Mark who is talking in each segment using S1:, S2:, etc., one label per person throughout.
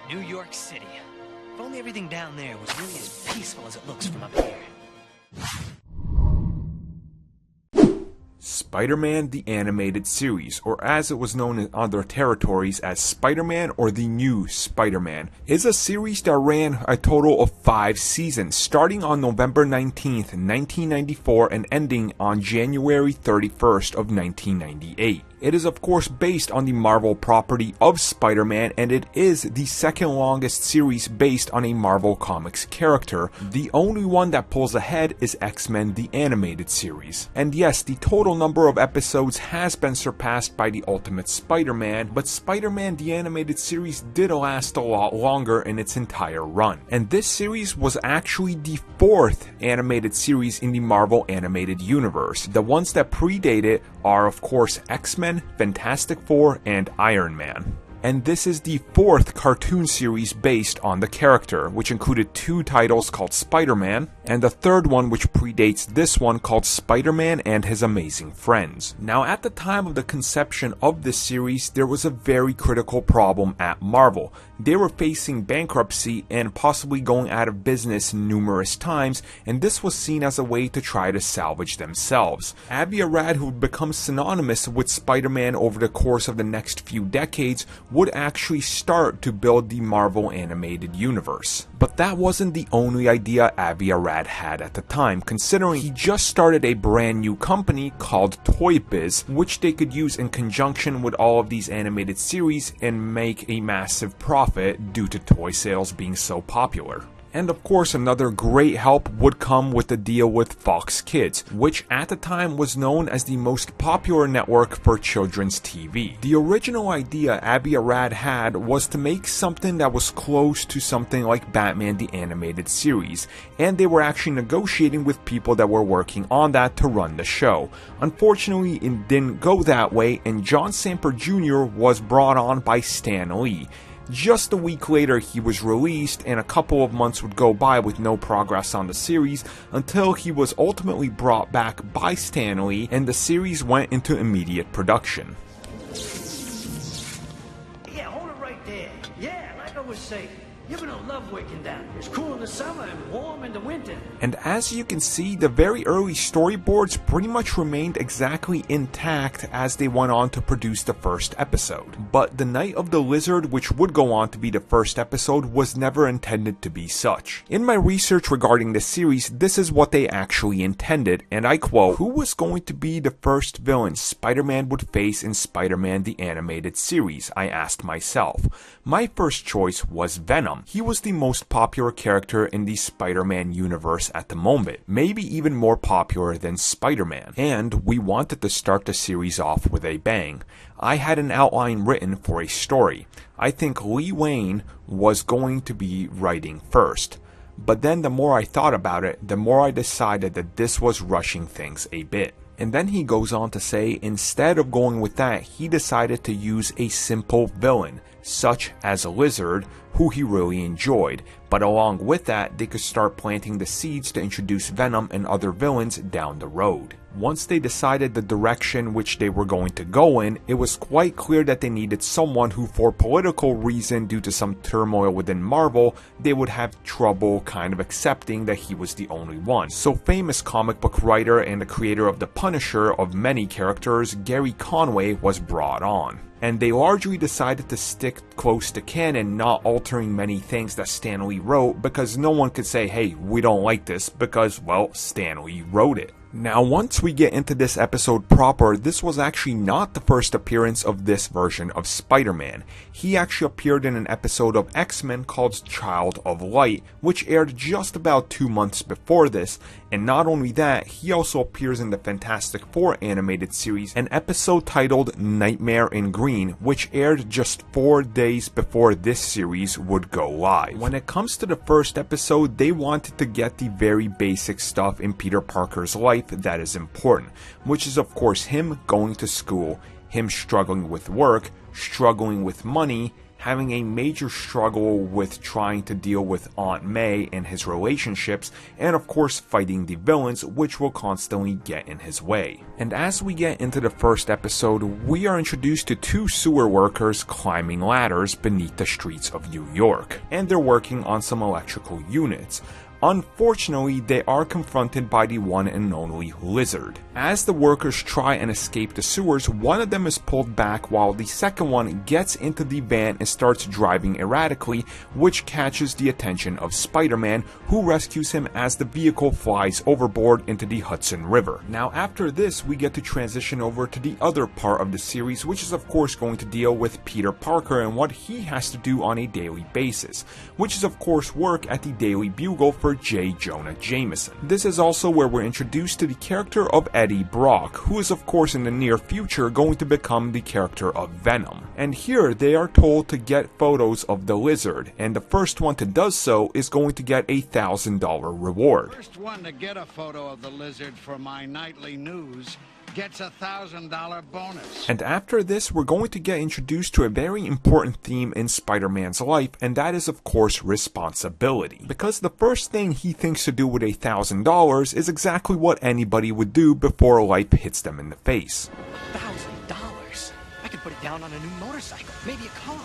S1: New York City. If only everything down there was really as peaceful as it looks from up here.
S2: Spider-Man the Animated Series, or as it was known in other territories as Spider-Man or the New Spider-Man, is a series that ran a total of 5 seasons, starting on November 19th, 1994 and ending on January 31st of 1998. It is of course based on the Marvel property of Spider-Man, and it is the second longest series based on a Marvel Comics character. The only one that pulls ahead is X-Men the Animated Series. And yes, the total number of episodes has been surpassed by the Ultimate Spider-Man, but Spider-Man the Animated Series did last a lot longer in its entire run. And this series was actually the 4th animated series in the Marvel Animated Universe. The ones that predate it are of course X-Men, Fantastic Four, and Iron Man. And this is the 4th cartoon series based on the character, which included 2 titles called Spider-Man, and the 3rd one which predates this one called Spider-Man and His Amazing Friends. Now at the time of the conception of this series, there was a very critical problem at Marvel. They were facing bankruptcy and possibly going out of business numerous times, and this was seen as a way to try to salvage themselves. Avi Arad, who would become synonymous with Spider-Man over the course of the next few decades, would actually start to build the Marvel Animated Universe. But that wasn't the only idea Avi Arad had at the time, considering he just started a brand new company called Toy Biz, which they could use in conjunction with all of these animated series and make a massive profit due to toy sales being so popular. And of course, another great help would come with the deal with Fox Kids, which at the time was known as the most popular network for children's TV. The original idea Avi Arad had was to make something that was close to something like Batman the Animated Series, and they were actually negotiating with people that were working on that to run the show. Unfortunately, it didn't go that way, and John Samper Jr. was brought on by Stan Lee. Just a week later, he was released, and a couple of months would go by with no progress on the series until he was ultimately brought back by Stan Lee, and the series went into immediate production.
S3: Yeah, hold it right there. Yeah, like I was saying, you're gonna love working down here. It's cool in the summer and warm in the winter.
S2: And as you can see, the very early storyboards pretty much remained exactly intact as they went on to produce the first episode. But the Night of the Lizard, which would go on to be the first episode, was never intended to be such. In my research regarding the series, this is what they actually intended, and I quote, "Who was going to be the first villain Spider-Man would face in Spider-Man the Animated Series?" I asked myself. My first choice was Venom. He was the most popular character in the Spider-Man universe at the moment, maybe even more popular than Spider-Man, and we wanted to start the series off with a bang. I had an outline written for a story. I think Lee Wayne was going to be writing first. But then the more I thought about it, the more I decided that this was rushing things a bit. And then he goes on to say instead of going with that, he decided to use a simple villain, such as a Lizard, who he really enjoyed, but along with that, they could start planting the seeds to introduce Venom and other villains down the road. Once they decided the direction which they were going to go in, it was quite clear that they needed someone who, for political reason, due to some turmoil within Marvel, they would have trouble kind of accepting that he was the only one. So famous comic book writer and the creator of The Punisher of many characters, Gary Conway, was brought on. And they largely decided to stick close to canon, not altering many things that Stan Lee wrote, because no one could say, hey, we don't like this, because, well, Stan Lee wrote it. Now, once we get into this episode proper, this was actually not the first appearance of this version of Spider-Man. He actually appeared in an episode of X-Men called Child of Light, which aired just about 2 months before this, and not only that, he also appears in the Fantastic Four animated series, an episode titled Nightmare in Green, which aired just 4 days before this series would go live. When it comes to the first episode, they wanted to get the very basic stuff in Peter Parker's life that is important, which is of course him going to school, him struggling with work, struggling with money, having a major struggle with trying to deal with Aunt May and his relationships, and of course fighting the villains, which will constantly get in his way. And as we get into the first episode, we are introduced to two sewer workers climbing ladders beneath the streets of New York, and they're working on some electrical units. Unfortunately, they are confronted by the one and only Lizard. As the workers try and escape the sewers, one of them is pulled back while the second one gets into the van and starts driving erratically, which catches the attention of Spider-Man, who rescues him as the vehicle flies overboard into the Hudson River. Now after this, we get to transition over to the other part of the series, which is of course going to deal with Peter Parker and what he has to do on a daily basis, which is of course work at the Daily Bugle for J. Jonah Jameson. This is also where we're introduced to the character of Eddie Brock, who is of course in the near future going to become the character of Venom. And here they are told to get photos of the Lizard, and the first one to do so is going to get a $1,000 reward.
S4: First one to get a photo of the Lizard for my nightly news gets a $1,000 bonus.
S2: And after this, we're going to get introduced to a very important theme in Spider-Man's life, and that is of course responsibility. Because the first thing he thinks to do with $1,000 is exactly what anybody would do before life hits them in the face.
S1: $1,000? I could put it down on a new motorcycle, maybe a car.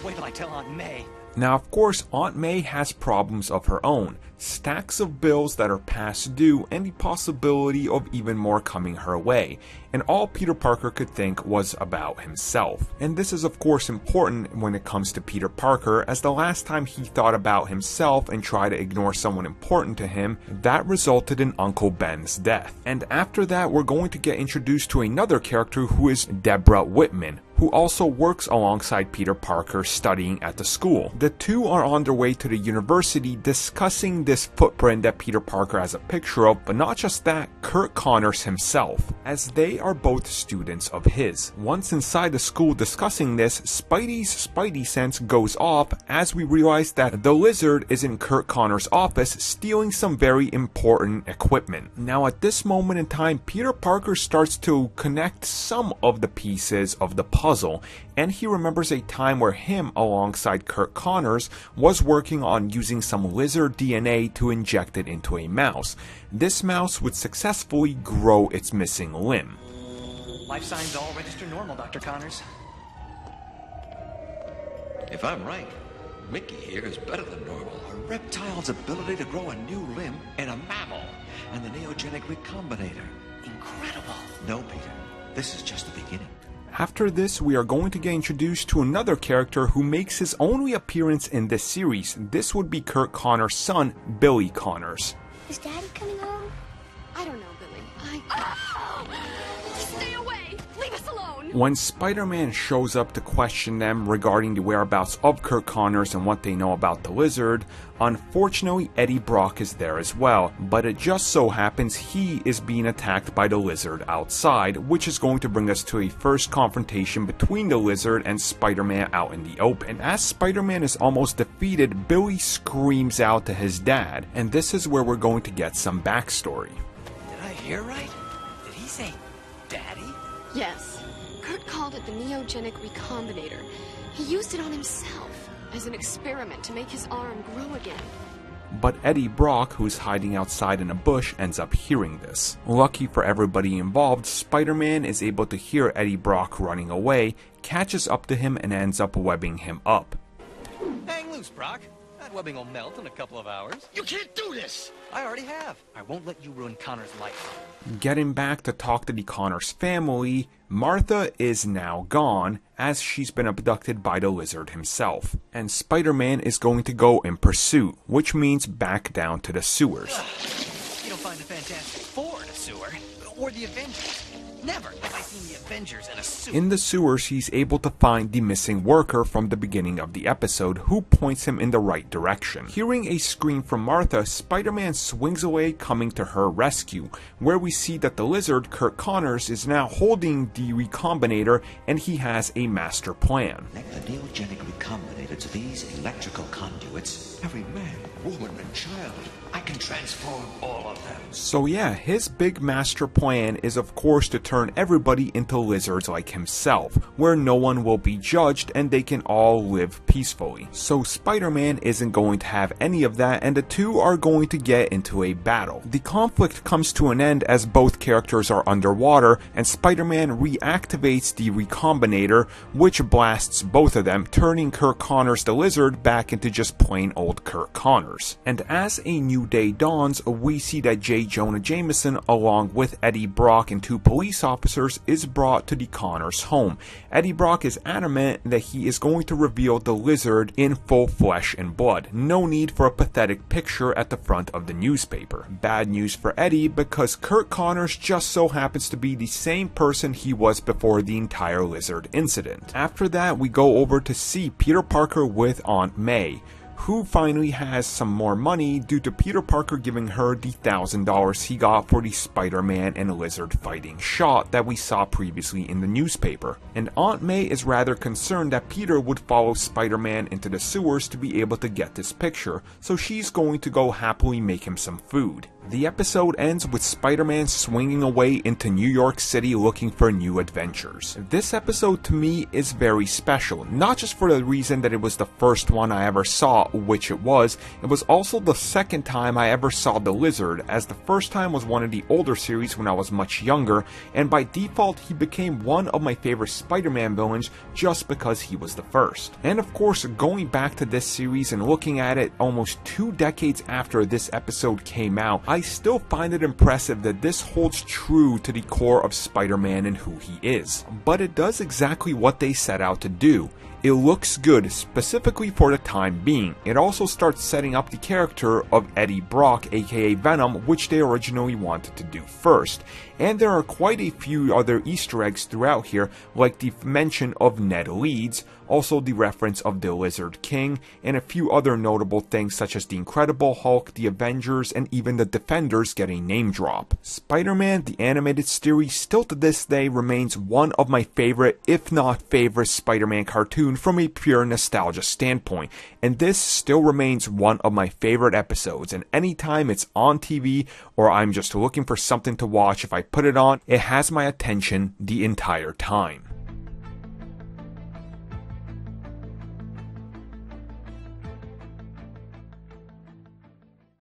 S1: Wait till I tell Aunt May.
S2: Now of course, Aunt May has problems of her own, stacks of bills that are past due, and the possibility of even more coming her way, and all Peter Parker could think was about himself. And this is of course important when it comes to Peter Parker, as the last time he thought about himself and tried to ignore someone important to him, that resulted in Uncle Ben's death. And after that, we're going to get introduced to another character who is Deborah Whitman, who also works alongside Peter Parker studying at the school. The two are on their way to the university discussing this footprint that Peter Parker has a picture of, but not just that, Kurt Connors himself, as they are both students of his. Once inside the school discussing this, Spidey's Spidey sense goes off as we realize that the Lizard is in Kurt Connors' office stealing some very important equipment. Now at this moment in time, Peter Parker starts to connect some of the pieces of the puzzle, and he remembers a time where him alongside Kurt Connors was working on using some lizard DNA to inject it into a mouse. This mouse would successfully grow its missing limb.
S1: Life signs all register normal, Dr. Connors.
S5: If I'm right, Mickey here is better than normal. A reptile's ability to grow a new limb in a mammal, and the neogenic recombinator.
S1: Incredible.
S5: No, Peter, this is just the beginning.
S2: After this, we are going to get introduced to another character who makes his only appearance in this series. This would be Kurt Connors' son, Billy Connors.
S6: Is Daddy coming home? I don't know, Billy. Stay away! Leave us alone!
S2: When Spider-Man shows up to question them regarding the whereabouts of Kurt Connors and what they know about the Lizard, unfortunately Eddie Brock is there as well, but it just so happens he is being attacked by the Lizard outside, which is going to bring us to a first confrontation between the Lizard and Spider-Man out in the open. And as Spider-Man is almost defeated, Billy screams out to his dad, and this is where we're going to get some backstory.
S1: Did I hear right? Did he say Daddy?
S6: Yes. Kurt called it the neogenic recombinator. He used it on himself as an experiment to make his arm grow again.
S2: But Eddie Brock, who's hiding outside in a bush, ends up hearing this. Lucky for everybody involved, Spider-Man is able to hear Eddie Brock running away, catches up to him, and ends up webbing him up.
S1: Hang loose, Brock. That webbing will melt in a couple of hours.
S4: You can't do this!
S1: I already have. I won't let you ruin Connor's life.
S2: Getting back to talk to the Connors family, Martha is now gone, as she's been abducted by the Lizard himself. And Spider-Man is going to go in pursuit, which means back down to the sewers.
S1: You don't find the Fantastic Four in a sewer. Or the Avengers. Never have I seen the Avengers in a sewer.
S2: In the sewers, he's able to find the missing worker from the beginning of the episode, who points him in the right direction. Hearing a scream from Martha, Spider-Man swings away, coming to her rescue, where we see that the Lizard, Kurt Connors, is now holding the recombinator, and he has a master plan.
S5: Connect the neogenic recombinator to these electrical conduits. Every man, woman, and child. I can transform all of them.
S2: So yeah, his big master plan is of course to turn everybody into lizards like himself, where no one will be judged and they can all live peacefully. So Spider-Man isn't going to have any of that, and the two are going to get into a battle. The conflict comes to an end as both characters are underwater, and Spider-Man reactivates the Recombinator, which blasts both of them, turning Curt Connors the Lizard back into just plain old Curt Connors. And as a new day dawns, we see that J. Jonah Jameson, along with Eddie Brock and two police officers, is brought to the Connors home. Eddie Brock is adamant that he is going to reveal the Lizard in full flesh and blood. No need for a pathetic picture at the front of the newspaper. Bad news for Eddie, because Curt Connors just so happens to be the same person he was before the entire Lizard incident. After that, we go over to see Peter Parker with Aunt May, who finally has some more money due to Peter Parker giving her the $1,000 he got for the Spider-Man and Lizard fighting shot that we saw previously in the newspaper. And Aunt May is rather concerned that Peter would follow Spider-Man into the sewers to be able to get this picture, so she's going to go happily make him some food. The episode ends with Spider-Man swinging away into New York City looking for new adventures. This episode to me is very special, not just for the reason that it was the first one I ever saw, which it was also the second time I ever saw the Lizard, as the first time was one of the older series when I was much younger, and by default he became one of my favorite Spider-Man villains just because he was the first. And of course, going back to this series and looking at it almost 2 decades after this episode came out, I still find it impressive that this holds true to the core of Spider-Man and who he is. But it does exactly what they set out to do. It looks good, specifically for the time being. It also starts setting up the character of Eddie Brock, aka Venom, which they originally wanted to do first. And there are quite a few other Easter eggs throughout here, like the mention of Ned Leeds, also the reference of the Lizard King, and a few other notable things such as the Incredible Hulk, the Avengers, and even the Defenders get a name drop. Spider-Man, the animated series, still to this day remains one of my favorite, if not favorite, Spider-Man cartoon from a pure nostalgia standpoint, and this still remains one of my favorite episodes, and anytime it's on TV or I'm just looking for something to watch, if I put it on, it has my attention the entire time.